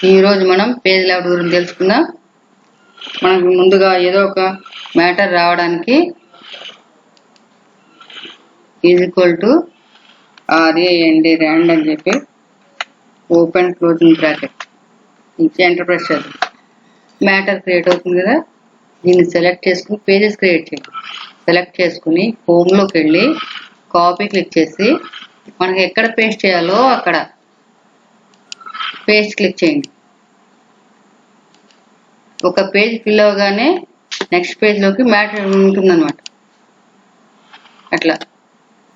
ఈరోజు మనం page layout గురించి తెలుసుకుందాం. మనకు ముందుగా ఏదో ఒక మ్యాటర్ రావడానికి =RAND అని చెప్పి ఓపెన్ క్లోజింగ్ బ్రాకెట్ ఇచ్చి ఎంటర్ ప్రెస్ చేద్దాం. మ్యాటర్ క్రియేట్ అవుతుంది కదా, దీన్ని సెలెక్ట్ చేసుకుని పేజెస్ క్రియేట్ చేయాలి. సెలెక్ట్ చేసుకుని హోమ్లోకి వెళ్ళి కాపీ క్లిక్ చేసి మనకి ఎక్కడ పేస్ట్ చేయాలో అక్కడ పేస్ట్ క్లిక్ చేయండి. ఒక పేజ్ ఫిల్ అవగానే నెక్స్ట్ పేజ్లోకి మ్యాటర్ ఉంటుందన్నమాట. అట్లా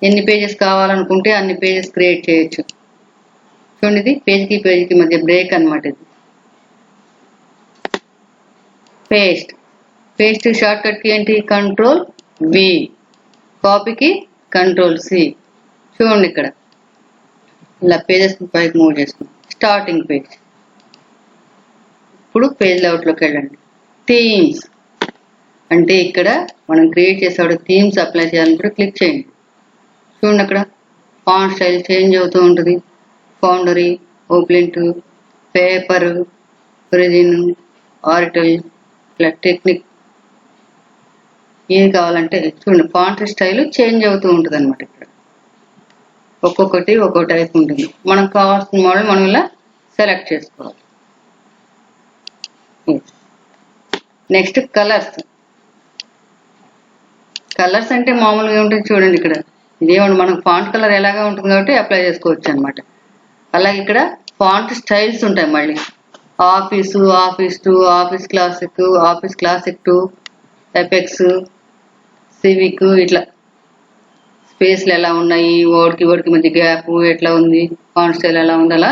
ఎన్ని పేజెస్ కావాలనుకుంటే అన్ని పేజెస్ క్రియేట్ చేయొచ్చు. చూడండి, ఇది పేజ్కి మధ్య బ్రేక్ అన్నమాట. ఇది పేస్ట్ షార్ట్ కట్కి ఏంటి, Ctrl+V, కాపీకి Ctrl+C. చూడండి ఇక్కడ ఇలా పేజెస్ పైకి మూవ్ చేసుకుంటాం. Starting page. ఇప్పుడు పేజ్ లేఅవుట్లోకి వెళ్ళండి. థీమ్స్ అంటే ఇక్కడ మనం క్రియేట్ చేసేవాడు థీమ్స్ అప్లై చేయాలనుకుంటే క్లిక్ చేయండి. చూడండి అక్కడ ఫాంట్ స్టైల్ చేంజ్ అవుతూ ఉంటుంది. ఫౌండరీ, ఓప్లింట్, పేపర్, ఒరిజిన్, ఆర్టల్, ఇట్లా టెక్నిక్ ఏం కావాలంటే చూడండి ఫాంట్ స్టైల్ చేంజ్ అవుతూ ఉంటుంది అనమాట. ఇక్కడ ఒక్కొక్కటి ఒక్కో టైప్ ఉంటుంది. మనకు కావాల్సిన మోడల్ మనం ఇలా సెలెక్ట్ చేసుకోవాలి. నెక్స్ట్ కలర్స్ అంటే మామూలుగా ఉంటుంది. చూడండి ఇక్కడ ఇదేమంటే మనకు ఫాంట్ కలర్ ఎలాగా ఉంటుంది కాబట్టి అప్లై చేసుకోవచ్చు అనమాట. అలాగే ఇక్కడ ఫాంట్ స్టైల్స్ ఉంటాయి. మళ్ళీ office 2, office classic 2, apex, civic, ఇట్లా స్పేస్లు ఎలా ఉన్నాయి, ఓడికి మధ్య గ్యాప్ ఎట్లా ఉంది, ఫాంట్ స్టైల్ ఎలా ఉంది, అలా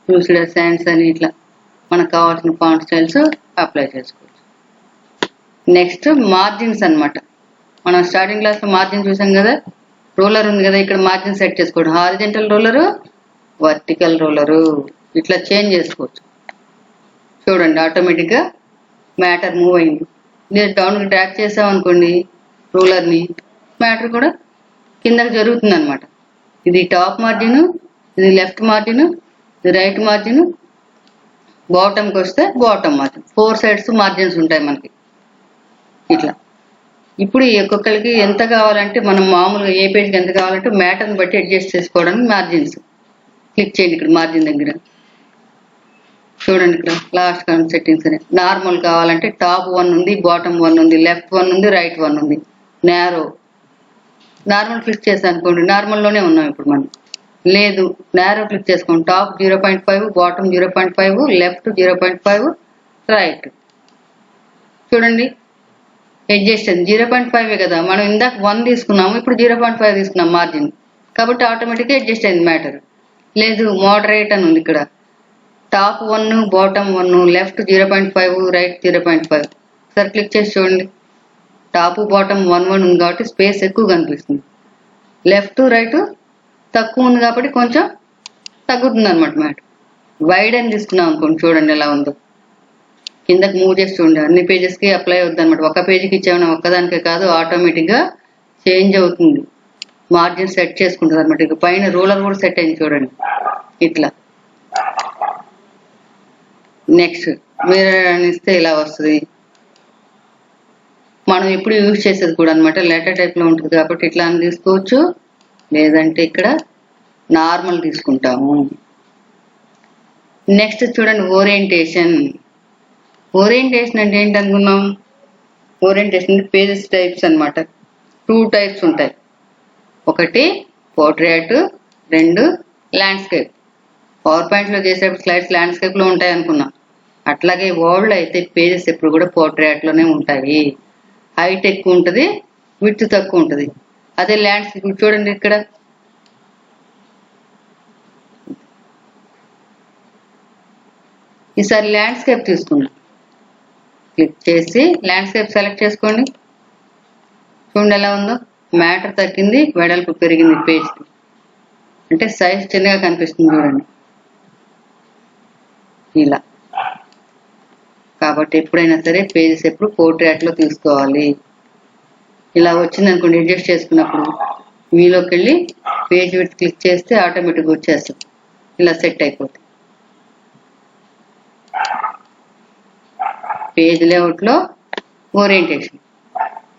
చూసిడ సైన్స్ అని ఇట్లా మనకు కావాల్సిన ఫాంట్ స్టైల్స్ అప్లై చేసుకోవచ్చు. నెక్స్ట్ మార్జిన్స్ అన్నమాట. మనం స్టార్టింగ్ క్లాస్లో మార్జిన్ చూసాం కదా, రూలర్ ఉంది కదా, ఇక్కడ మార్జిన్ సెట్ చేసుకోవడం. హారిజెంటల్ రూలరు, వర్టికల్ రూలరు, ఇట్లా చేంజ్ చేసుకోవచ్చు. చూడండి ఆటోమేటిక్గా మ్యాటర్ మూవ్ అయింది. నేను డౌన్కి డ్రాగ్ చేసామనుకోండి రూలర్ని, మ్యాటర్ కూడా కిందకి జరుగుతుంది అనమాట. ఇది టాప్ మార్జిన్, ఇది లెఫ్ట్ మార్జిన్, ఇది రైట్ మార్జిన్, బాటంకి వస్తే బాటమ్ మార్జిన్. 4 సైడ్స్ మార్జిన్స్ ఉంటాయి మనకి ఇట్లా. ఇప్పుడు ఒక్కొక్కరికి ఎంత కావాలంటే మనం మామూలుగా ఏ పేజ్కి ఎంత కావాలంటే మ్యాటర్ని బట్టి అడ్జస్ట్ చేసుకోవడానికి మార్జిన్స్ క్లిక్ చేయండి. ఇక్కడ మార్జిన్ దగ్గర చూడండి, ఇక్కడ లాస్ట్ సెట్టింగ్స్ అని నార్మల్ కావాలంటే టాప్ 1 ఉంది, బాటమ్ 1 ఉంది, లెఫ్ట్ 1 ఉంది, రైట్ 1 ఉంది. నార్మల్ క్లిక్ చేసాను అనుకోండి, నార్మల్లోనే ఉన్నాం ఇప్పుడు మనం. లేదు నేరో క్లిక్ చేసుకోండి. Top 0.5, bottom 0.5, left 0.5, right. చూడండి అడ్జస్ట్ అయింది. 0.5 కదా, మనం ఇందాక 1 తీసుకున్నాము, ఇప్పుడు 0.5 తీసుకున్నాం మార్జిన్, కాబట్టి ఆటోమేటిక్గా అడ్జస్ట్ అయింది మ్యాటర్. లేదు మోడరేట్ అని ఉంది ఇక్కడ, టాప్ 1, బాటమ్ 1, లెఫ్ట్ 0.5, రైట్ 0.5. ఒకసారి క్లిక్ చేసి చూడండి, టాప్ బాటమ్ 1 ఉంది కాబట్టి స్పేస్ ఎక్కువ కనిపిస్తుంది. లెఫ్ట్ రైట్ తక్కువ ఉంది కాబట్టి కొంచెం తగ్గుతుంది అనమాట మ్యాటర్. వైడ్ అని తీసుకున్నాం అనుకోండి, చూడండి ఎలా ఉందో. కిందకి మూవ్ చేసి చూడండి, అన్ని పేజెస్కి అప్లై అవుతుంది అనమాట. ఒక పేజీకి ఇచ్చామన్నా ఒక్కదానికే కాదు, ఆటోమేటిక్గా చేంజ్ అవుతుంది. మార్జిన్ సెట్ చేసుకుంటుంది అనమాట. ఇక పైన రూలర్ కూడా సెట్ అయింది చూడండి ఇట్లా. నెక్స్ట్ మిర్రర్ అని ఇస్తే ఇలా వస్తుంది. మనం ఎప్పుడు యూజ్ చేసేది కూడా అనమాట లెటర్ టైప్లో ఉంటుంది కాబట్టి ఇట్లా అని తీసుకోవచ్చు, లేదంటే ఇక్కడ నార్మల్ తీసుకుంటాము. నెక్స్ట్ చూడండి ఓరియంటేషన్ అంటే ఏంటి అనుకున్నాం. ఓరియంటేషన్ పేజెస్ టైప్స్ అనమాట. 2 టైప్స్ ఉంటాయి. ఒకటి పోర్ట్రేట్, 2 ల్యాండ్స్కేప్. పవర్ పాయింట్లో చేసేప్పుడు స్లైడ్స్ ల్యాండ్స్కేప్లో ఉంటాయి అనుకున్నాం. అట్లాగే వర్డ్లో అయితే పేజెస్ ఎప్పుడు కూడా పోర్ట్రేట్లోనే ఉంటాయి. హైట్ ఎక్కువ ఉంటుంది, విడ్త్ తక్కువ ఉంటుంది. అదే ల్యాండ్స్కేప్ చూడండి ఇక్కడ ఈసారి ల్యాండ్స్కేప్ తీసుకున్నాం. క్లిక్ చేసి ల్యాండ్స్కేప్ సెలెక్ట్ చేసుకోండి. చూడండి ఎలా ఉందో, మ్యాటర్ తగ్గింది, వెడల్పు పెరిగింది పేజ్కి, అంటే సైజ్ చిన్నగా కనిపిస్తుంది చూడండి ఇలా. కాబట్టి ఎప్పుడైనా సరే పేజెస్ ఎప్పుడు పోర్ట్రేట్లో తీసుకోవాలి. ఇలా వచ్చింది అనుకోండి, అడ్జస్ట్ చేసుకున్నప్పుడు మీలోకి వెళ్ళి పేజ్ విడ్త్ క్లిక్ చేస్తే ఆటోమేటిక్గా వచ్చేస్తుంది, ఇలా సెట్ అయిపోతుంది. పేజ్ లేఅవుట్లో orientation.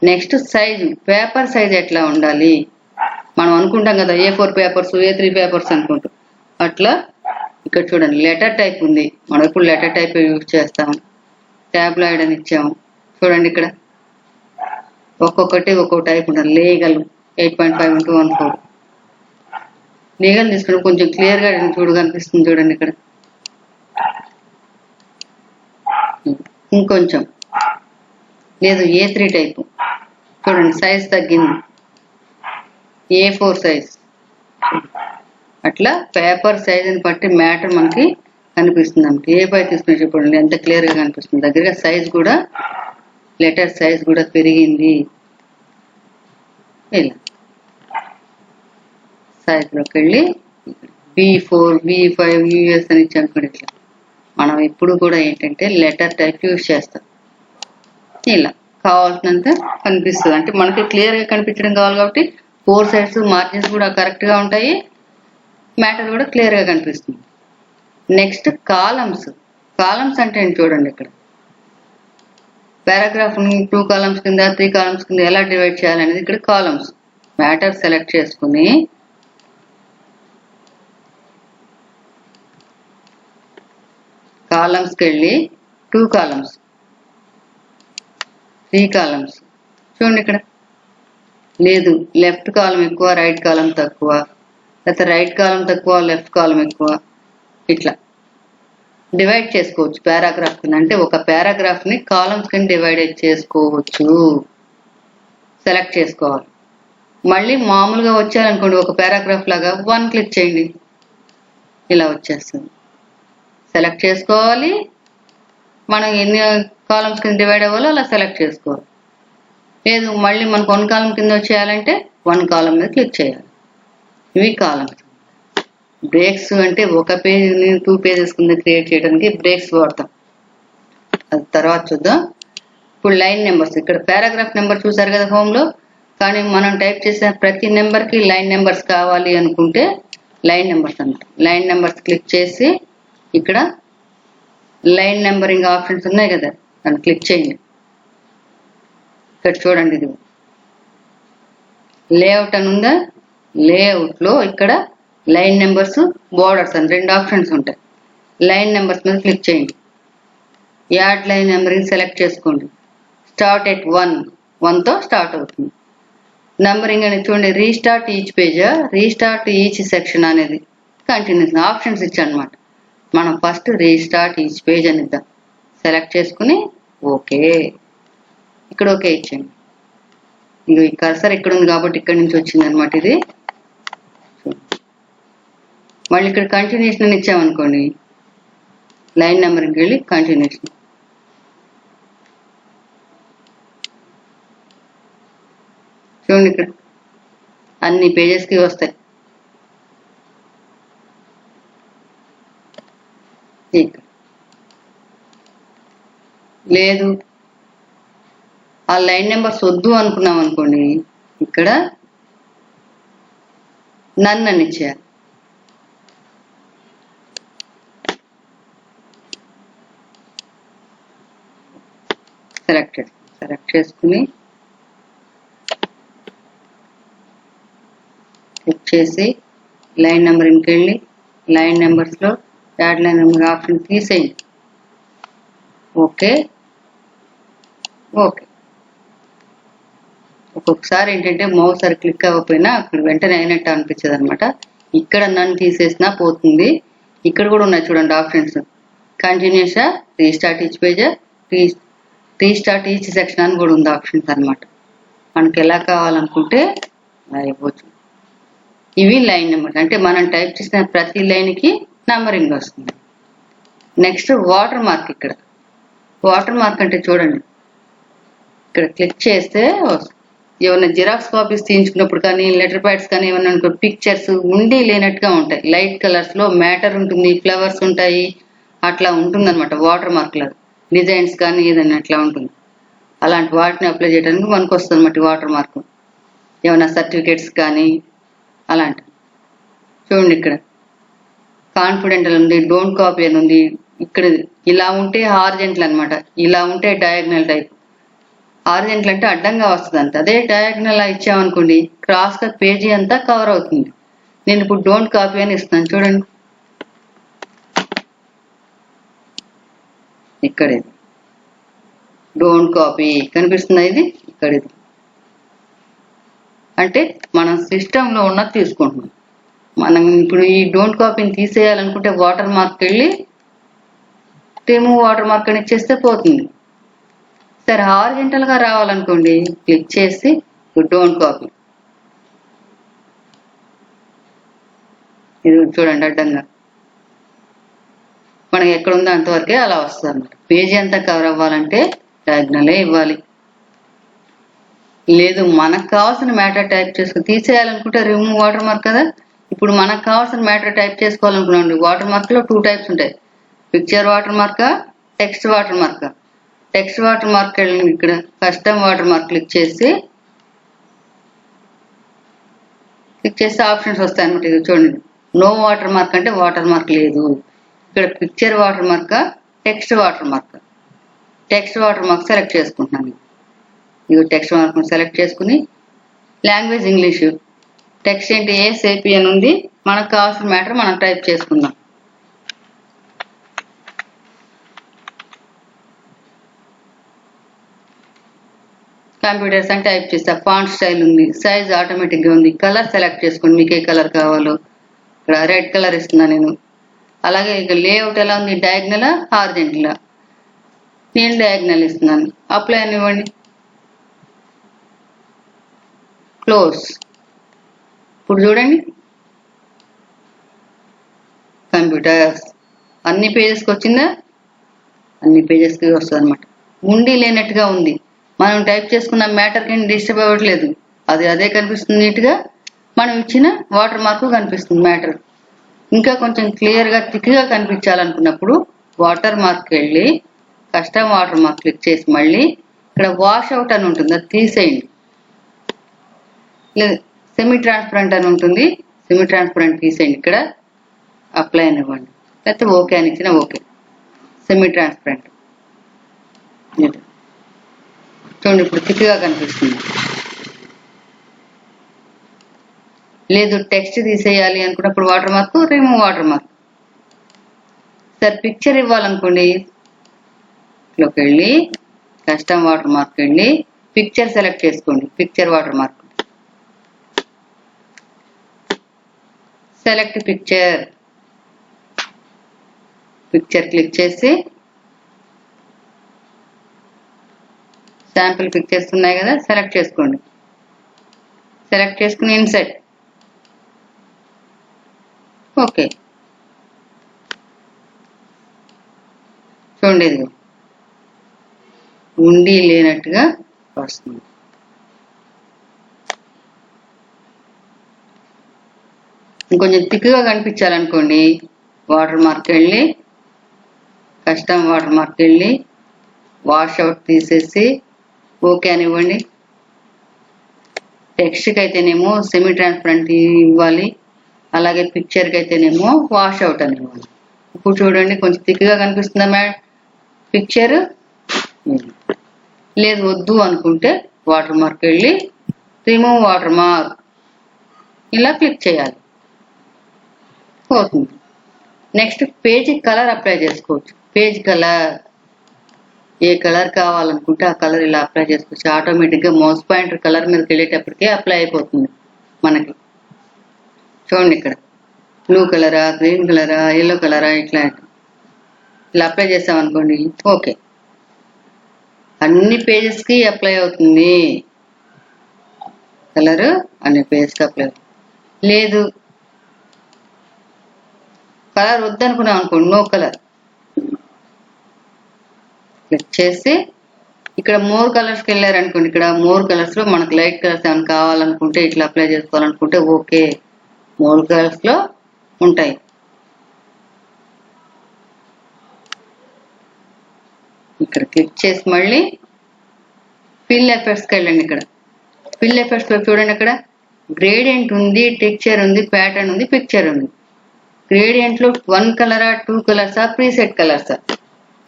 Next size, paper size ఎట్లా ఉండాలి. మనం అనుకుంటాం కదా A4 పేపర్స్, A3 పేపర్స్ అనుకుంటాం. అట్లా ఇక్కడ చూడండి లెటర్ టైప్ ఉంది. మనం ఇప్పుడు లెటర్ టైప్ యూజ్ చేస్తాం. ట్యాబ్లాయిడ్ అని ఇచ్చాము. చూడండి ఇక్కడ ఒక్కొక్కటి ఒక్కొక్క టైప్ ఉంటుంది. Legal 8.5 into 1/4. లీగల్ తీసుకుని కొంచెం క్లియర్గా కనిపిస్తుంది చూడండి ఇక్కడ. ఇంకొంచెం లేదు A3 టైపు చూడండి సైజ్ తగ్గింది. A4 size. అట్లా పేపర్ సైజుని బట్టి మ్యాటర్ మనకి కనిపిస్తుంది అన్నమాట. A5 తీసుకుని చూడండి ఎంత క్లియర్గా కనిపిస్తుంది. దగ్గరగా సైజ్ కూడా లెటర్ సైజ్ కూడా పెరిగింది. ఇలా సైజ్లోకి వెళ్ళి B4 B5 US అని ఇచ్చాం కూడా. ఇట్లా మనం ఎప్పుడు కూడా ఏంటంటే లెటర్ టైప్ యూజ్ చేస్తాం. ఇలా కావాల్సినంత కనిపిస్తుంది. అంటే మనకి క్లియర్గా కనిపించడం కావాలి కాబట్టి 4 సైడ్స్ మార్జిన్స్ కూడా కరెక్ట్గా ఉంటాయి. మ్యాటర్ కూడా క్లియర్గా కనిపిస్తుంది. Next columns. కాలమ్స్ అంటే ఏంటి చూడండి ఇక్కడ. పారాగ్రాఫ్ని 2 కాలమ్స్ కింద 3 కాలమ్స్ కింద ఎలా డివైడ్ చేయాలనేది ఇక్కడ కాలమ్స్. మ్యాటర్ సెలెక్ట్ చేసుకుని కాలమ్స్కి వెళ్ళి 2 కాలమ్స్ 3 కాలమ్స్ చూడండి ఇక్కడ. లేదు లెఫ్ట్ కాలం ఎక్కువ రైట్ కాలం తక్కువ, లేకపోతే రైట్ కాలం తక్కువ లెఫ్ట్ కాలం ఎక్కువ, ఇట్లా డివైడ్ చేసుకోవచ్చు పారాగ్రాఫ్ కింద. అంటే ఒక పారాగ్రాఫ్ని కాలమ్స్ కింద డివైడ్ చేసుకోవచ్చు. సెలెక్ట్ చేసుకోవాలి. మళ్ళీ మామూలుగా వచ్చారనుకోండి ఒక పారాగ్రాఫ్ లాగా 1 క్లిక్ చేయండి, ఇలా వచ్చేస్తుంది. సెలెక్ట్ చేసుకోవాలి. మనం ఎన్ని కాలమ్స్ కింద డివైడ్ అవ్వాలో అలా సెలెక్ట్ చేసుకోవాలి. లేదు మళ్ళీ మనకు 1 కాలం కింద వచ్చేయాలంటే 1 కాలం మీద క్లిక్ చేయాలి. ఇవి కాలమ్స్. బ్రేక్స్ అంటే ఒక పేజ్ని 2 పేజెస్ కింద క్రియేట్ చేయడానికి బ్రేక్స్ వాడతాం. అది తర్వాత చూద్దాం. ఇప్పుడు లైన్ నెంబర్స్. ఇక్కడ పారాగ్రాఫ్ నెంబర్ చూసారు కదా హోమ్లో. కానీ మనం టైప్ చేసిన ప్రతి నెంబర్కి లైన్ నెంబర్స్ కావాలి అనుకుంటే లైన్ నెంబర్స్ అంటాం. లైన్ నెంబర్స్ క్లిక్ చేసి ఇక్కడ లైన్ నెంబరింగ్ ఆప్షన్స్ ఉన్నాయి కదా, దాన్ని క్లిక్ చేయండి. ఇక్కడ చూడండి ఇది లేఅవుట్ అని ఉందా. లేఅవుట్లో ఇక్కడ లైన్ నెంబర్స్ బోర్డర్స్ అని 2 ఆప్షన్స్ ఉంటాయి. లైన్ నెంబర్స్ మీద క్లిక్ చేయండి. యాడ్ లైన్ నెంబరింగ్ సెలెక్ట్ చేసుకోండి. స్టార్ట్ ఎట్ 1తో స్టార్ట్ అవుతుంది. నంబరింగ్ అనేది చూడండి. Restart each page, restart each section అనేది కంటిన్యూస్ ఆప్షన్స్ ఇచ్చానమాట. మనం ఫస్ట్ రీస్టార్ట్ ఈచ్ పేజ్ అని ఇద్దాం. సెలెక్ట్ చేసుకుని ఓకే, ఇక్కడ ఓకే ఇచ్చేయండి. ఇది కర్సర్ ఇక్కడ ఉంది కాబట్టి ఇక్కడ నుంచి వచ్చింది అనమాట ఇది. మళ్ళీ ఇక్కడ కంటిన్యూషన్ అని ఇచ్చామనుకోండి, లైన్ నెంబర్కి వెళ్ళి కంటిన్యూషన్. చూడండి ఇక్కడ అన్ని పేజెస్కి వస్తాయి. ఇక్కడ లేదు ఆ లైన్ నెంబర్స్ వద్దు అనుకున్నాం అనుకోండి, ఇక్కడ నన్ను అని ఇచ్చేయాలి. సెలెక్ట్ చేసుకుని క్లిక్ చేసి లైన్ నెంబరింగ్కి వెళ్ళి లైన్ నెంబర్స్లో యాడ్ లైన్ నెంబర్ ఆప్షన్ తీసేయండి. Okay okay. ఒక్కొక్కసారి ఏంటంటే మౌస్ సరి క్లిక్ అవ్వకపోయినా అక్కడ వెంటనే అయినట్టు అనిపించదు అనమాట. ఇక్కడ నన్ను తీసేసినా పోతుంది. ఇక్కడ కూడా ఉన్నాయి చూడండి ఆప్షన్స్. కంటిన్యూసా, restart each page, restart each section అని కూడా ఉంది ఆప్షన్స్ అనమాట. మనకి ఎలా కావాలనుకుంటే అలా ఇవ్వచ్చు. ఇవి లైన్ నెంబర్. అంటే మనం టైప్ చేసిన ప్రతి లైన్కి నంబరింగ్ వస్తుంది. Next water mark. ఇక్కడ వాటర్ మార్క్ అంటే చూడండి, ఇక్కడ క్లిక్ చేస్తే ఏమైనా జిరాక్స్ కాపీస్ తీయించుకున్నప్పుడు కానీ లెటర్ ప్యాడ్స్ కానీ ఏమన్నా అనుకో పిక్చర్స్ ఉండి లేనట్టుగా ఉంటాయి. లైట్ కలర్స్లో మ్యాటర్ ఉంటుంది, ఫ్లవర్స్ ఉంటాయి, అట్లా ఉంటుందన్నమాట వాటర్ మార్క్లో. డిజైన్స్ కానీ ఏదైనా అట్లా ఉంటుంది. అలాంటి వాటిని అప్లై చేయడానికి మనకు వస్తుంది అన్నమాట వాటర్ మార్క్. ఏమైనా సర్టిఫికేట్స్ కానీ అలాంటివి. చూడండి ఇక్కడ కాన్ఫిడెంట్ అని ఉంది, డోంట్ కాపీ అని ఉంది, ఇక్కడ ఇలా ఉంటే హారిజెంటల్ అన్నమాట, ఇలా ఉంటే డయాగ్నల్ టైప్. హారిజెంటల్ అంటే అడ్డంగా వస్తుంది అంత. అదే డయాగ్నల్ ఇచ్చామనుకోండి క్రాస్ గా పేజీ అంతా కవర్ అవుతుంది. నేను ఇప్పుడు డోంట్ కాపీ అని ఇస్తున్నాను చూడండి. ఇక్కడ ఇది డోంట్ కాపీ కనిపిస్తుంది, ఇది ఇక్కడ ఇది. అంటే మనం సిస్టంలో ఉన్నది తీసుకుంటున్నాం. మనం ఇప్పుడు ఈ డోంట్ కాపీని తీసేయాలనుకుంటే వాటర్ మార్క్ వెళ్ళి రిమూవ్ వాటర్ మార్క్ అని ఇచ్చేస్తే పోతుంది. సరే హారిజెంటల్ గా రావాలనుకోండి క్లిక్ చేసి డోంట్ కాపీ, ఇది చూడండి అడ్డంగా మనకి ఎక్కడ ఉందో అంతవరకే అలా వస్తుంది అన్నమాట. పేజీ అంతా కవర్ అవ్వాలంటే డయాగ్నలే ఇవ్వాలి. లేదు మనకు కావాల్సిన మ్యాటర్ టైప్ చేసుకుని తీసేయాలనుకుంటే రిమూవ్ వాటర్ మార్క్ కదా. ఇప్పుడు మనకు కావాల్సిన మ్యాటర్ టైప్ చేసుకోవాలనుకున్నాండి, వాటర్ మార్క్ లో 2 టైప్స్ ఉంటాయి, picture water mark, text water mark. Text water mark వెళ్ళి ఇక్కడ కస్టమ్ వాటర్ మార్క్ క్లిక్ చేస్తే ఆప్షన్స్ వస్తాయి అనమాట. ఇది చూడండి, నో వాటర్ మార్క్ అంటే వాటర్ మార్క్ లేదు. ఇక్కడ picture water mark, text water mark. Text water mark select చేసుకుంటున్నాను. ఇది టెక్స్ట్ మార్క్ సెలెక్ట్ చేసుకుని లాంగ్వేజ్ ఇంగ్లీషు, టెక్స్ట్ ఏంటి ఏసేపీ అని ఉంది, మనకు కావాల్సిన మ్యాటర్ మనం టైప్ చేసుకుందాం. కంప్యూటర్స్ అని టైప్ చేస్తా. ఫాంట్ స్టైల్ ఉంది, సైజ్ ఆటోమేటిక్గా ఉంది, కలర్ సెలెక్ట్ చేసుకోండి మీకు ఏ కలర్ కావాలో. ఇక్కడ రెడ్ కలర్ ఇస్తున్నా నేను. అలాగే ఇక లేఅవుట్ ఎలా ఉంది, డయాగ్నల్ హారిజెంటల్, నేను డయాగ్నల్ ఇస్తున్నాను. అప్లై అనివ్వండి, క్లోజ్. ఇప్పుడు చూడండి కంప్యూటర్స్ అన్ని పేజెస్కి వచ్చిందా, అన్ని పేజెస్కి వస్తుంది అనమాట. ఉండి లేనట్టుగా ఉంది, మనం టైప్ చేసుకున్న మ్యాటర్కి డిస్టర్బ్ అవ్వట్లేదు, అది అదే కనిపిస్తుంది నీట్గా. మనం ఇచ్చిన వాటర్ మార్క్ కనిపిస్తుంది మ్యాటర్. ఇంకా కొంచెం క్లియర్గా థిక్గా కనిపించాలనుకున్నప్పుడు వాటర్ మార్క్ వెళ్ళి కస్టమ్ వాటర్ మార్క్ క్లిక్ చేసి మళ్ళీ ఇక్కడ వాష్ అవుట్ అని ఉంటుంది, అది తీసేయండి. లేదు సెమీ ట్రాన్స్పరెంట్ అని ఉంటుంది, సెమీ ట్రాన్స్పరెంట్ తీసేయండి. ఇక్కడ అప్లై అనివ్వండి, లేకపోతే ఓకే అని ఇచ్చిన ఓకే. సెమీ ట్రాన్స్పరెంట్ చూడండి ఇప్పుడు థిక్గా కనిపిస్తుంది. లేదు టెక్స్ట్ తీసేయాలి అనుకున్నప్పుడు watermark, remove watermark. Sir picture ఇవ్వాలనుకోండి లోకి వెళ్ళి కస్టమ్ వాటర్ మార్క్ వెళ్ళి పిక్చర్ సెలెక్ట్ చేసుకోండి. Picture watermark select picture, picture click చేసి శాంపిల్ పిక్చర్స్ ఉన్నాయి కదా సెలెక్ట్ చేసుకోండి. సెలెక్ట్ చేసుకుని ఇన్సెట్ ఓకే. చూడండి ఇది ఉండి లేనట్టుగా వస్తుంది. ఇంకొంచెం థిక్గా కనిపించాలనుకోండి వాటర్ మార్క్ వెళ్ళి కస్టమ్ వాటర్ మార్క్ వెళ్ళి వాష్ అవుట్ తీసేసి ఓకే అనివ్వండి. టెక్స్ట్కి అయితేనేమో సెమీ ట్రాన్స్పరెంట్ ఇవ్వాలి, అలాగే పిక్చర్కి అయితేనేమో వాష్ అవుట్ అని ఇవ్వాలి. ఇప్పుడు చూడండి కొంచెం థిక్గా కనిపిస్తుందా మేడం పిక్చర్. లేదు వద్దు అనుకుంటే వాటర్ మార్క్ వెళ్ళి రిమూవ్ వాటర్ మార్క్ ఇలా క్లిక్ చేయాలి, పోతుంది. నెక్స్ట్ పేజీ కలర్ అప్లై చేసుకోవచ్చు. పేజ్ కలర్ ఏ కలర్ కావాలనుకుంటే ఆ కలర్ ఇలా అప్లై చేసుకోవచ్చు. ఆటోమేటిక్గా మౌస్ పాయింటర్ కలర్ మీదకి వెళ్ళేటప్పటికే అప్లై అయిపోతుంది మనకి. చూడండి ఇక్కడ బ్లూ కలరా, గ్రీన్ కలరా, ఎల్లో కలరా, ఇట్లా ఇలా అప్లై చేసామనుకోండి ఓకే, అన్ని పేజెస్కి అప్లై అవుతుంది కలర్, అన్ని పేజెస్కి అప్లై అవుతుంది. లేదు కలర్ వద్దనుకున్నాం అనుకోండి నో కలర్ క్లిక్ చేసి ఇక్కడ మోర్ కలర్స్కి వెళ్ళారనుకోండి, ఇక్కడ మోర్ కలర్స్లో మనకు లైట్ కలర్స్ ఏమైనా కావాలనుకుంటే ఇట్లా అప్లై చేసుకోవాలనుకుంటే ఓకే మోర్ కలర్స్లో ఉంటాయి. ఇక్కడ క్లిక్ చేసి మళ్ళీ ఫిల్ ఎఫెక్ట్స్కి వెళ్ళండి. ఇక్కడ ఫిల్ ఎఫెక్ట్స్లో చూడండి అక్కడ గ్రేడియంట్ ఉంది, టెక్స్చర్ ఉంది, ప్యాటర్న్ ఉంది, పిక్చర్ ఉంది. గ్రేడియంట్లో 1 కలరా 2 కలర్సా ప్రీసెట్ కలర్సా?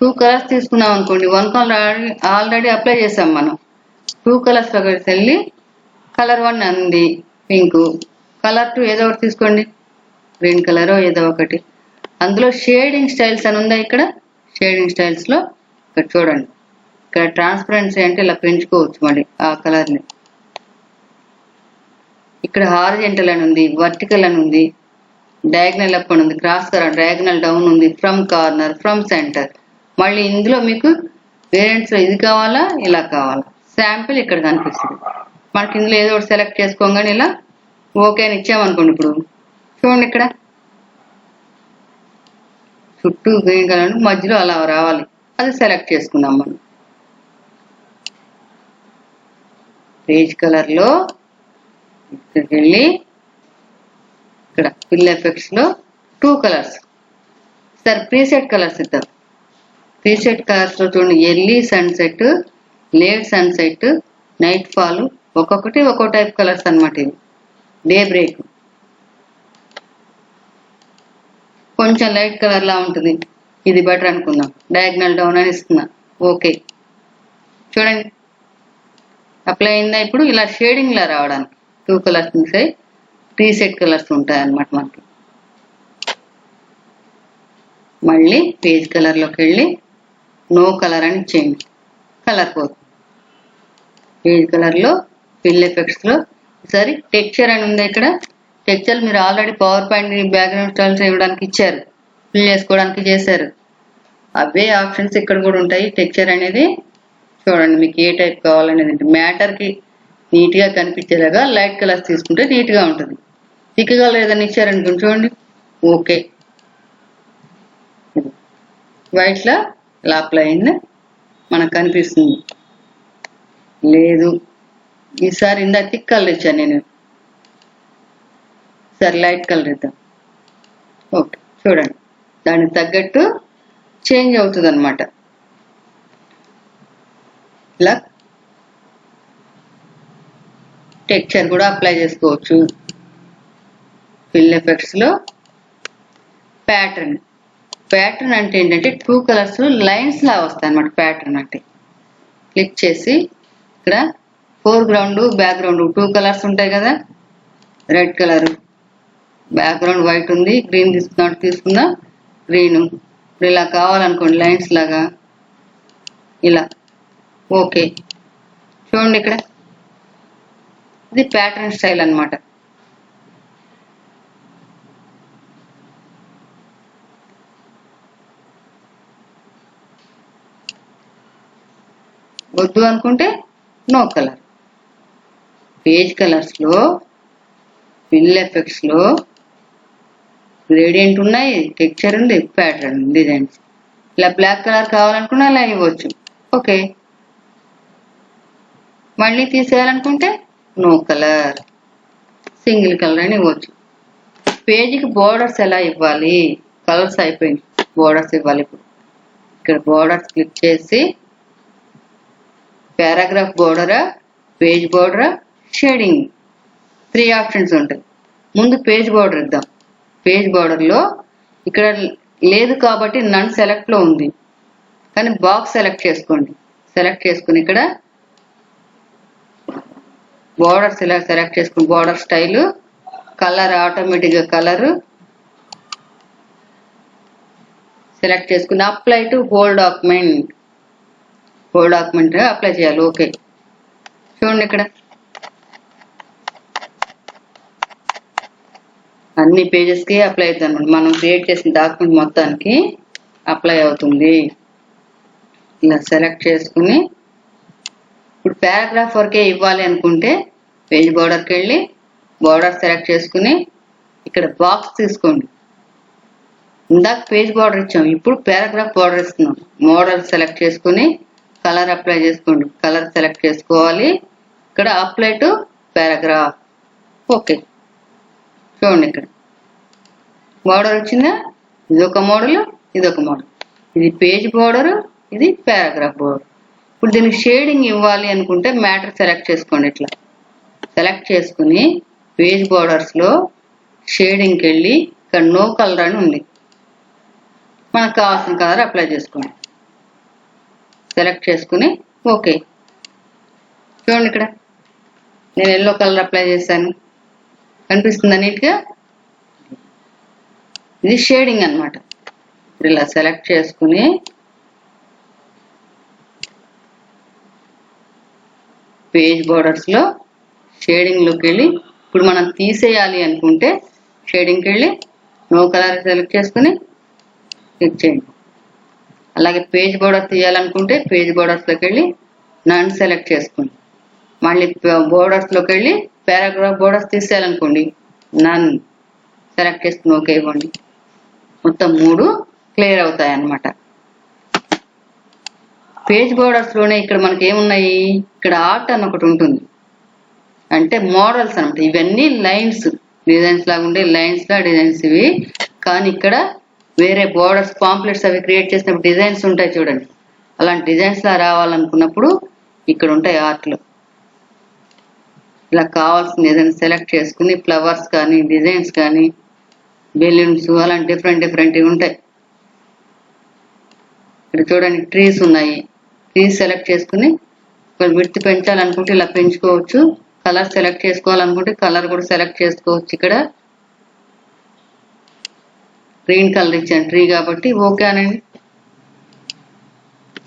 2 కలర్స్ తీసుకున్నాం అనుకోండి, 1 కలర్ ఆల్రెడీ అప్లై చేసాం మనం. 2 కలర్స్లోకి వెళ్ళి కలర్ 1 ఉంది పింక్, కలర్ 2 ఏదో ఒకటి తీసుకోండి, గ్రీన్ కలర్ ఏదో ఒకటి. అందులో షేడింగ్ స్టైల్స్ అని ఉందా ఇక్కడ? షేడింగ్ స్టైల్స్లో ఇక్కడ చూడండి, ఇక్కడ ట్రాన్స్పరెన్సీ అంటే ఇలా పెంచుకోవచ్చు మళ్ళీ ఆ కలర్ని. ఇక్కడ హారిజెంటల్ అని ఉంది, వర్టికల్ అని ఉంది, డయాగ్నల్ అప్ అని ఉంది, క్రాస్ కలర్, డయాగ్నల్ డౌన్ ఉంది, ఫ్రమ్ కార్నర్, ఫ్రమ్ సెంటర్. మళ్ళీ ఇందులో మీకు వేరియంట్స్లో ఇది కావాలా ఇలా కావాలా, శాంపిల్ ఇక్కడ కనిపిస్తుంది. మనకి ఇందులో ఏదో ఒకటి సెలెక్ట్ చేసుకోగానే ఇలా ఓకే అని ఇచ్చామనుకోండి. ఇప్పుడు చూడండి, ఇక్కడ చుట్టూ గ్రీన్ కలర్ మధ్యలో అలా రావాలి, అది సెలెక్ట్ చేసుకుందాం మనం. పేజ్ కలర్లో ఇక్కడికి వెళ్ళి ఇక్కడ ఫిల్ ఎఫెక్ట్స్లో 2 కలర్స్, సరే ప్రీసెట్ కలర్స్ ఇద్దాం. ప్రీసెట్ కలర్స్లో చూడండి, early sunset, late sunset, night fall, ఒక్కొక్కటి ఒక్కో టైప్ కలర్స్ అనమాట. ఇవి డే బ్రేక్, కొంచెం లైట్ కలర్ లా ఉంటుంది, ఇది బెటర్ అనుకుందాం. డయాగ్నల్ డౌన్ అని ఇస్తున్నా, ఓకే. చూడండి అప్లై అయిందా? ఇప్పుడు ఇలా షేడింగ్ లా రావడానికి 2 కలర్స్ ఉంటాయి, ప్రీసెట్ కలర్స్ ఉంటాయి అన్నమాట మనకి. మళ్ళీ పేజ్ కలర్లోకి వెళ్ళి నో కలర్ అని ఇచ్చేయండి, కలర్ పోతుంది. పేజ్ కలర్లో ఫిల్ ఎఫెక్ట్స్లో సరే టెక్స్చర్ అని ఉంది ఇక్కడ. టెక్స్చర్ మీరు already power point background styles ఇవ్వడానికి ఇచ్చారు, ఫిల్ చేసుకోవడానికి చేశారు. అవే ఆప్షన్స్ ఇక్కడ కూడా ఉంటాయి. టెక్స్చర్ అనేది చూడండి మీకు ఏ టైప్ కావాలనేది, మ్యాటర్కి నీట్గా కనిపించేలాగా లైట్ కలర్స్ తీసుకుంటే నీట్గా ఉంటుంది. థిక్ కలర్ ఏదైనా ఇచ్చారనుకోండి, చూడండి ఓకే, వైట్లా ఇలా అప్లై అయింది మనకు కనిపిస్తుంది. లేదు ఈసారి ఇందా థిక్ కలర్ ఇచ్చాను నేను, సరే లైట్ కలర్ ఇద్దాం. ఓకే చూడండి దానికి తగ్గట్టు చేంజ్ అవుతుంది అన్నమాట. ఇలా టెక్స్చర్ కూడా అప్లై చేసుకోవచ్చు. ఫిల్ ఎఫెక్ట్స్లో ప్యాటర్న్, ప్యాటర్న్ అంటే ఏంటంటే 2 కలర్స్ లైన్స్ లా వస్తాయి అన్నమాట. ప్యాటర్న్ అంటే క్లిక్ చేసి ఇక్కడ ఫోర్గ్రౌండ్ బ్యాక్గ్రౌండ్ 2 కలర్స్ ఉంటాయి కదా, రెడ్ కలర్ బ్యాక్గ్రౌండ్ వైట్ ఉంది, గ్రీన్ తీసుకుందాం గ్రీన్. ఇప్పుడు ఇలా కావాలనుకోండి లైన్స్ లాగా ఇలా, ఓకే చూడండి ఇక్కడ ఇది ప్యాటర్న్ స్టైల్ అన్నమాట. వద్దు అనుకుంటే నో కలర్. పేజ్ కలర్స్లో ఫిల్ ఎఫెక్ట్స్లో గ్రేడియంట్ ఉన్నాయి, టెక్స్చర్ ఉంది, ప్యాటర్న్ డిజైన్స్. ఇలా బ్లాక్ కలర్ కావాలనుకున్నా అలా ఇవ్వచ్చు, ఓకే. మళ్ళీ తీసేయాలనుకుంటే నో కలర్, సింగిల్ కలర్ అని ఇవ్వచ్చు. పేజీకి బోర్డర్స్ ఎలా ఇవ్వాలి, కలర్స్ అయిపోయింది, బోర్డర్స్ ఇవ్వాలి. ఇప్పుడు ఇక్కడ బోర్డర్స్ క్లిక్ చేసి పారాగ్రాఫ్ బోర్డరా, పేజ్ బోర్డరా, షేడింగ్ 3 ఆప్షన్స్ ఉంటాయి. ముందు పేజ్ బోర్డర్ ఇద్దాం. పేజ్ బోర్డర్లో ఇక్కడ లేదు కాబట్టి నన్ సెలెక్ట్లో ఉంది, కానీ బాక్స్ సెలెక్ట్ చేసుకోండి. సెలెక్ట్ చేసుకుని ఇక్కడ బోర్డర్స్ ఇలా సెలెక్ట్ చేసుకుని బోర్డర్ స్టైల్, కలర్ ఆటోమేటిక్గా కలర్ సెలెక్ట్ చేసుకుని apply to whole document, whole document apply చేయాలి, ఓకే. చూడండి ఇక్కడ అన్ని పేజెస్కి అప్లై అవుతుంది అనమాట. మనం క్రియేట్ చేసిన డాక్యుమెంట్ మొత్తానికి అప్లై అవుతుంది. ఇలా సెలెక్ట్ చేసుకుని ఇప్పుడు పారాగ్రాఫ్ వరకే ఇవ్వాలి అనుకుంటే పేజ్ బోర్డర్కి వెళ్ళి బోర్డర్ సెలెక్ట్ చేసుకుని ఇక్కడ బాక్స్ తీసుకోండి. ఇందాక పేజ్ బోర్డర్ ఇచ్చాం, ఇప్పుడు పారాగ్రాఫ్ బోర్డర్ ఇస్తున్నాం. మోడల్ సెలెక్ట్ చేసుకుని కలర్ అప్లై చేసుకోండి. కలర్ సెలెక్ట్ చేసుకోవాలి, ఇక్కడ అప్లై టు పారాగ్రాఫ్, ఓకే. చూడండి ఇక్కడ బోర్డర్ వచ్చిందా, ఇదొక మోడల్ ఇదొక మోడల్, ఇది పేజ్ బోర్డర్ ఇది పారాగ్రాఫ్ బోర్డర్. ఇప్పుడు దీనికి షేడింగ్ ఇవ్వాలి అనుకుంటే మ్యాటర్ సెలెక్ట్ చేసుకోండి. ఇట్లా సెలెక్ట్ చేసుకుని పేజ్ బోర్డర్స్లో షేడింగ్కి వెళ్ళి ఇక్కడ నో కలర్ అని ఉంది. మనకు కావాల్సిన కలర్ అప్లై చేసుకోండి. సెలెక్ట్ చేసుకుని ఓకే. చూడండి ఇక్కడ నేను ఎల్లో కలర్ అప్లై చేశాను. కనిపిస్తుందా నీట్గా? ఇది షేడింగ్ అన్నమాట. ఇప్పుడు ఇలా సెలెక్ట్ చేసుకుని పేజ్ బోర్డర్స్లో షేడింగ్లోకి వెళ్ళి ఇప్పుడు మనం తీసేయాలి అనుకుంటే షేడింగ్కి వెళ్ళి నో కలర్ సెలెక్ట్ చేసుకుని క్లిక్ చేయండి. అలాగే పేజ్ బోర్డర్ తీయాలనుకుంటే పేజ్ బోర్డర్స్లోకి వెళ్ళి నన్ సెలెక్ట్ చేసుకోండి. మళ్ళీ బోర్డర్స్లోకి వెళ్ళి పారాగ్రాఫ్ బోర్డర్స్ తీసేయాలనుకోండి నన్ సెలెక్ట్ చేసుకుని ఓకే ఇవ్వండి. మొత్తం 3 క్లియర్ అవుతాయి అన్నమాట. పేజ్ బోర్డర్స్లోనే ఇక్కడ మనకి ఏమున్నాయి, ఇక్కడ ఆర్ట్ అని ఒకటి ఉంటుంది, అంటే మోడల్స్ అనమాట. ఇవన్నీ లైన్స్, డిజైన్స్ లాగా ఉండే లైన్స్ లా డిజైన్స్ ఇవి. కానీ ఇక్కడ వేరే బోర్డర్స్ పాంప్లెట్స్ అవి క్రియేట్ చేసినప్పుడు డిజైన్స్ ఉంటాయి చూడండి. అలాంటి డిజైన్స్ లా రావాలనుకున్నప్పుడు ఇక్కడ ఉంటాయి ఆర్ట్లు. ఇలా కావాల్సిన ఏదైనా సెలెక్ట్ చేసుకుని ఫ్లవర్స్ కానీ డిజైన్స్ కానీ బెలూన్స్ అలాంటి డిఫరెంట్ ఉంటాయి. ఇక్కడ చూడండి ట్రీస్ ఉన్నాయి. ట్రీస్ సెలెక్ట్ చేసుకుని విడ్త్ పెంచాలనుకుంటే ఇలా పెంచుకోవచ్చు. కలర్ సెలెక్ట్ చేసుకోవాలనుకుంటే కలర్ కూడా సెలెక్ట్ చేసుకోవచ్చు. ఇక్కడ గ్రీన్ కలర్ ఇచ్చాను ట్రీ కాబట్టి ఓకే అనండి.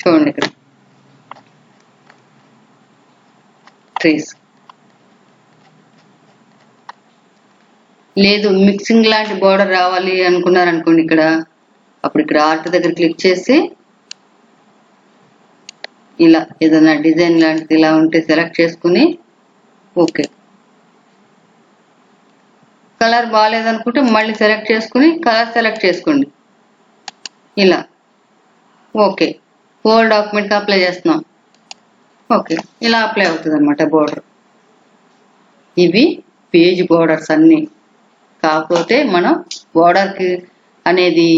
చూడండి ఇక్కడ ట్రీస్. లేదు మిక్సింగ్ లాంటి బోర్డర్ రావాలి అనుకున్నారనుకోండి ఇక్కడ, అప్పుడు ఇక్కడ ఆర్ట్ దగ్గర క్లిక్ చేసి ఇలా ఏదైనా డిజైన్ లాంటిది ఇలా ఉంటే సెలెక్ట్ చేసుకుని ఓకే. కలర్ బాగాలేదనుకుంటే మళ్ళీ సెలెక్ట్ చేసుకుని కలర్ సెలెక్ట్ చేసుకోండి. ఇలా ఓకే. హోల్ డాక్యుమెంట్కి అప్లై చేస్తున్నాం. ఓకే, ఇలా అప్లై అవుతుంది అనమాట బోర్డర్. ఇవి పేజ్ బోర్డర్స్ అన్నీ. కాకపోతే మనం బోర్డర్కి అనేది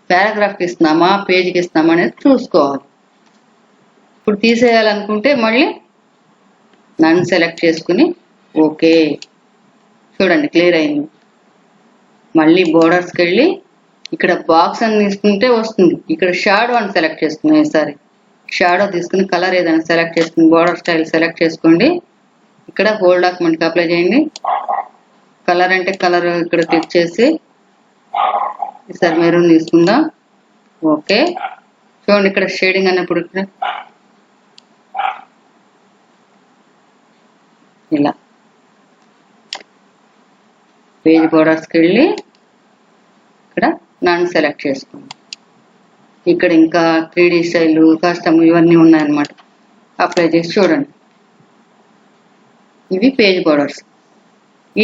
పారాగ్రాఫ్కి ఇస్తున్నామా పేజ్కి ఇస్తున్నామా అనేది చూసుకోవాలి. ఇప్పుడు తీసేయాలనుకుంటే మళ్ళీ నన్ను సెలెక్ట్ చేసుకుని ఓకే. చూడండి క్లియర్ అయింది. మళ్ళీ బోర్డర్స్కి వెళ్ళి ఇక్కడ బాక్స్ అని తీసుకుంటే వస్తుంది. ఇక్కడ షాడో అని సెలెక్ట్ చేసుకున్నాం. ఈసారి షాడో తీసుకుని కలర్ ఏదైనా సెలెక్ట్ చేసుకుని బోర్డర్ స్టైల్ సెలెక్ట్ చేసుకోండి. ఇక్కడ హోల్ డాక్యుమెంట్కి అప్లై చేయండి. కలర్ అంటే కలర్ ఇక్కడ క్లిక్ చేసి ఈసారి మెరూన్ తీసుకుందాం. ఓకే. చూడండి ఇక్కడ షేడింగ్ అన్నప్పుడు ఇక్కడ ఇలా పేజ్ బోర్డర్స్కి వెళ్ళి ఇక్కడ నన్ను సెలెక్ట్ చేసుకోండి. ఇక్కడ ఇంకా 3D స్టైల్ కస్టమ్ ఇవన్నీ ఉన్నాయన్నమాట. అప్లై చేసి చూడండి. ఇవి పేజ్ బోర్డర్స్.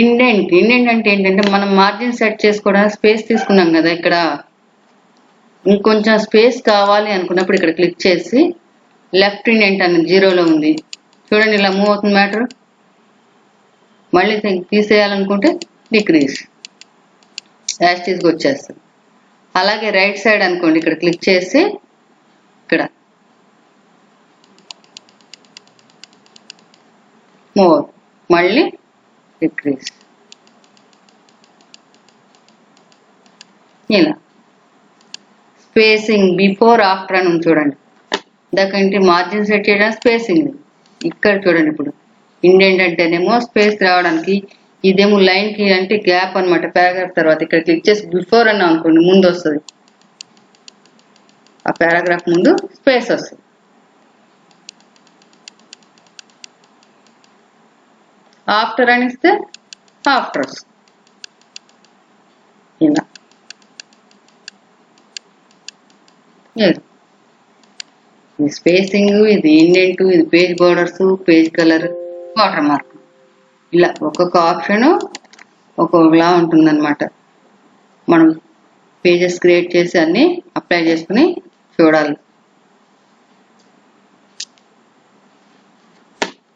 ఇండెంట్ అంటే ఏంటంటే మనం మార్జిన్ సెట్ చేసుకోవడానికి స్పేస్ తీసుకున్నాం కదా. ఇక్కడ ఇంకొంచెం స్పేస్ కావాలి అనుకున్నప్పుడు ఇక్కడ క్లిక్ చేసి లెఫ్ట్ ఇండెంట్ అనేది 0లో ఉంది చూడండి. ఇలా మూవ్ అవుతుంది మ్యాటర్. మళ్ళీ తీసేయాలనుకుంటే డిక్రీజ్ యాస్టీస్కి వచ్చేస్తుంది. అలాగే రైట్ సైడ్ అనుకోండి, ఇక్కడ క్లిక్ చేసి ఇక్కడ మూవ్ మళ్ళీ డిక్రీజ్. ఇలా స్పేసింగ్ బిఫోర్ ఆఫ్టర్ అని చూడండి. దాకంటే మార్జిన్ సెట్ చేయడానికి స్పేసింగ్ ఇక్కడ చూడండి. ఇప్పుడు ఇండెంట్ అంటేనేమో స్పేస్ రావడానికి, ఇదేమో లైన్ కి అంటే గ్యాప్ అనమాట. పారాగ్రాఫ్ తర్వాత ఇక్కడ క్లిక్ చేసి బిఫోర్ అన్నా అనుకోండి ముందు వస్తుంది. ఆ పారాగ్రాఫ్ ముందు స్పేస్ వస్తుంది. ఆఫ్టర్ అని ఇస్తే ఆఫ్టర్ వస్తుంది. ఇలా ఇది స్పేసింగ్, ఇది ఇండెంట్, ఇది page borders, page colour, water mark. ఇలా ఒక్కొక్క ఆప్షన్ ఒక్కొక్కలా ఉంటుందన్నమాట. మనం పేజెస్ క్రియేట్ చేసి అన్ని అప్లై చేసుకుని చూడాలి.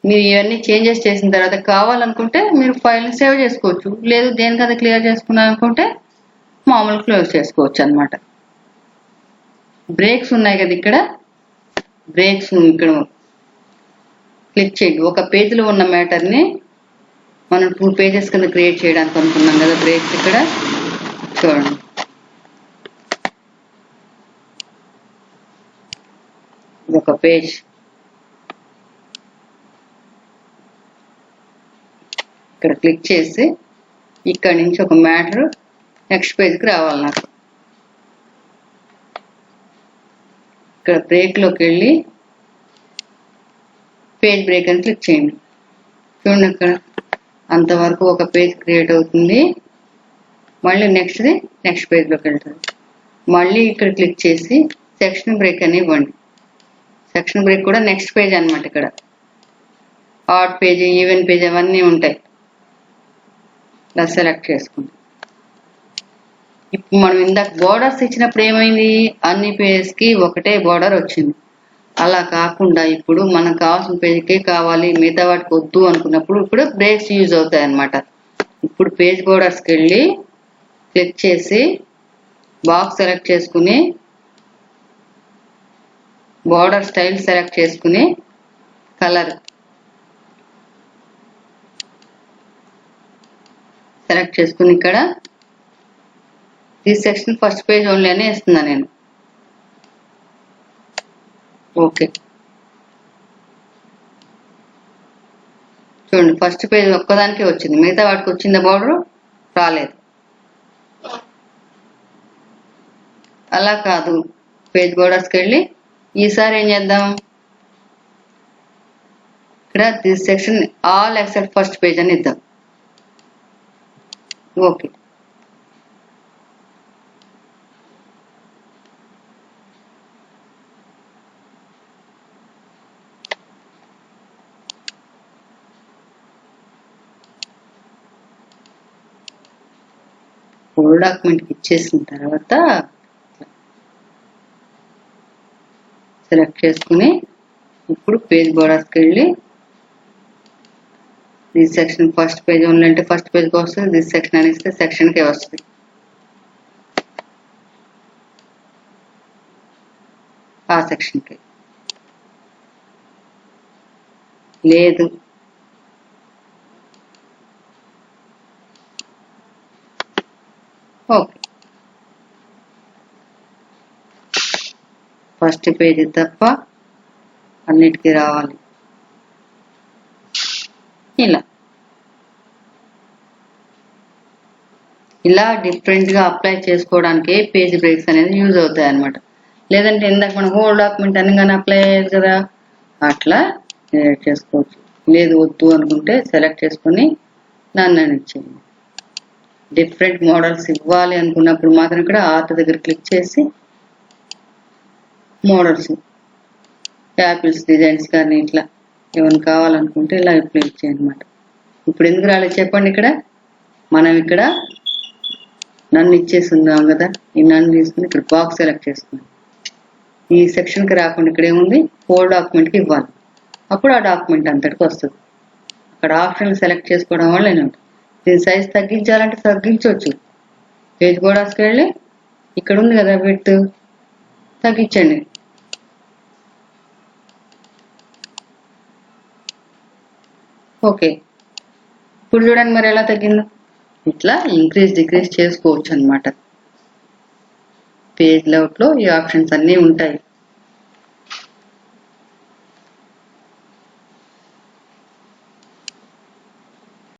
మీరు ఇవన్నీ చేంజెస్ చేసిన తర్వాత కావాలనుకుంటే మీరు ఫైల్ని సేవ్ చేసుకోవచ్చు. లేదు దేనికది క్లియర్ చేసుకున్నారనుకుంటే మామూలు క్లోజ్ చేసుకోవచ్చు అన్నమాట. బ్రేక్స్ ఉన్నాయి కదా, ఇక్కడ బ్రేక్స్ ఇక్కడ క్లిక్ చేయండి. ఒక పేజ్లో ఉన్న మ్యాటర్ని మనం 2 పేజెస్ కింద క్రియేట్ చేయడానికి అనుకున్నాం కదా బ్రేక్స్. ఇక్కడ చూడండి, ఇది ఒక పేజ్. ఇక్కడ క్లిక్ చేసి ఇక్కడ నుంచి ఒక మ్యాటర్ నెక్స్ట్ పేజ్కి రావాలి నాకు. ఇక్కడ బ్రేక్లోకి వెళ్ళి పేజ్ బ్రేక్ అని క్లిక్ చేయండి. చూడండి, అక్కడ అంతవరకు ఒక పేజ్ క్రియేట్ అవుతుంది. మళ్ళీ నెక్స్ట్ పేజ్లోకి వెళ్తుంది. మళ్ళీ ఇక్కడ క్లిక్ చేసి సెక్షన్ బ్రేక్ అని ఇవ్వండి. సెక్షన్ బ్రేక్ కూడా నెక్స్ట్ పేజ్ అనమాట. ఇక్కడ ఆడ్ పేజ్, ఈవెన్ పేజ్ అవన్నీ ఉంటాయి. ఇలా సెలెక్ట్ చేసుకోండి. ఇప్పుడు మనం ఇందాక బోర్డర్స్ ఇచ్చినప్పుడు ఏమైంది, అన్ని పేజ్కి ఒకటే బోర్డర్ వచ్చింది. అలా కాకుండా ఇప్పుడు మనకు కావాల్సిన పేజ్కే కావాలి, మిగతా వాటికి వద్దు అనుకున్నప్పుడు ఇప్పుడు బ్రేక్స్ యూజ్ అవుతాయి అన్నమాట. ఇప్పుడు పేజ్ బోర్డర్స్కి వెళ్ళి క్లిక్ చేసి బాక్స్ సెలెక్ట్ చేసుకుని బోర్డర్ స్టైల్ సెలెక్ట్ చేసుకుని కలర్ సెలెక్ట్ చేసుకుని ఇక్కడ this section first page only అని వేస్తున్నా నేను. ఓకే, చూడండి ఫస్ట్ పేజ్ ఒక్కదానికే వచ్చింది, మిగతా వాటికి వచ్చిందా బోర్డర్? రాలేదు. అలా కాదు, పేజ్ బోర్డర్స్కి వెళ్ళి ఈసారి ఏం చేద్దాం, ఇక్కడ this section all except first page అని ఇద్దాం. ఓకే, ఫుల్ డాక్యుమెంట్కి ఇచ్చేసిన తర్వాత సెలెక్ట్ చేసుకుని ఇప్పుడు పేజ్ బోర్డర్స్కి వెళ్ళి this section first page only అంటే ఫస్ట్ పేజ్కి వస్తుంది, దిస్ సెక్షన్ అని ఇస్తే సెక్షన్కే వస్తుంది. ఆ సెక్షన్కి లేదు. ఓకే, ఫస్ట్ పేజీ తప్ప అన్నిటికీ రావాలి. ఇలా డిఫరెంట్గా అప్లై చేసుకోవడానికి పేజ్ బ్రేక్స్ అనేది యూజ్ అవుతాయి అన్నమాట. లేదంటే ఇందాక మనం హోల్ డాక్యుమెంట్ అనగానే అప్లై అయ్యేది కదా, అట్లా క్రియేట్ చేసుకోవచ్చు. లేదు వద్దు అనుకుంటే సెలెక్ట్ చేసుకొని నన్ను ఇచ్చేయండి. డిఫరెంట్ మోడల్స్ ఇవ్వాలి అనుకున్నప్పుడు మాత్రం ఇక్కడ ఆర్ట్ దగ్గర క్లిక్ చేసి మోడల్స్, యాపిల్స్ డిజైన్స్ కానీ ఇట్లా ఏమైనా కావాలనుకుంటే ఇలా అప్లై చేయనమాట. ఇప్పుడు ఎందుకు రాలేదు చెప్పండి, ఇక్కడ మనం ఇక్కడ నన్ను ఇచ్చేసి ఉందాం కదా, ఈ నన్ను తీసుకుని ఇక్కడ బాక్స్ సెలెక్ట్ చేసుకున్నాం. ఈ సెక్షన్కి రాకుండా ఇక్కడ ఏముంది, హోల్ డాక్యుమెంట్కి ఇవ్వాలి. అప్పుడు ఆ డాక్యుమెంట్ అంతటికి వస్తుంది. అక్కడ ఆప్షన్ సెలెక్ట్ చేసుకోవడం వల్ల ఏమంటుంది, దీని సైజ్ తగ్గించాలంటే తగ్గించవచ్చు. పేజ్ బోర్డర్స్కి వెళ్ళి ఇక్కడ ఉంది కదా విడ్త్, తగ్గించండి. ఓకే, ఇప్పుడు చూడండి మరి ఎలా తగ్గిందో. ఇట్లా ఇంక్రీజ్ డిక్రీజ్ చేసుకోవచ్చు అన్నమాట. పేజ్ లేఅవుట్లో ఈ ఆప్షన్స్ అన్నీ ఉంటాయి.